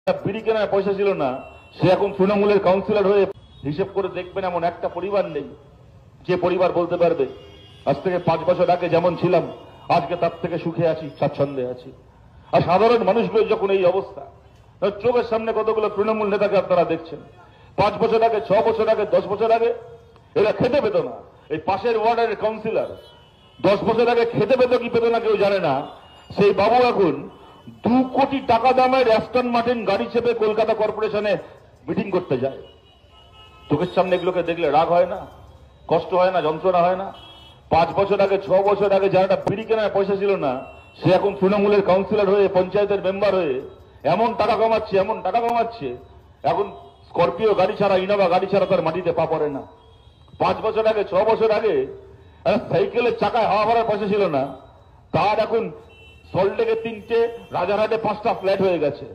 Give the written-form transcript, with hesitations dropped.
বিড়ি কেনার পয়সা ছিল না, সে এখন তৃণমূলের কাউন্সিলর হয়ে হিসেব করে দেখবেন এমন একটা পরিবার নেই যে পরিবার বলতে পারবে আজ থেকে 5 বছর আগে যেমন ছিলাম আজকে তার থেকে সুখে আছি, স্বাচ্ছন্দ্যে আছি। আর সাধারণ মানুষগুলো যখন এই অবস্থা, চোখের সামনে কতগুলো তৃণমূল নেতাকে আপনারা দেখছেন 5 বছর আগে, 6 বছর আগে, 10 বছর আগে এরা খেতে পেত না। এই পাশের ওয়ার্ডের কাউন্সিলর 10 বছর আগে খেতে পেত কি পেত না কেউ জানে না, সেই বাবু এখন 2 কোটি টাকা দামের অ্যাস্টন মার্টিন গাড়ি চেপে কলকাতা কর্পোরেশনে মিটিং করতে যায়। চোখের সামনে এগুলোকে দেখলে রাগ হয় না, কষ্ট হয় না, যন্ত্রণা হয় না? 5 বছর আগে, 6 বছর আগে যার একটা বিড়ি কেনার পয়সা ছিল না, সে এখন তৃণমূলের কাউন্সিলর হয়ে, পঞ্চায়েতের মেম্বার হয়ে এমন টাকা কামাচ্ছে, এখন স্করপিও গাড়ি ছাড়া, ইনোভা গাড়ি ছাড়া তার মাটিতে পা পড়ে না। 5 বছর আগে, 6 বছর আগে সাইকেলের চাকায় হাওয়া ভরার পয়সা ছিল না, তার এখন সল্টলেকে 3টে, রাজারহাটে 5টা ফ্ল্যাট হয়ে গেছে।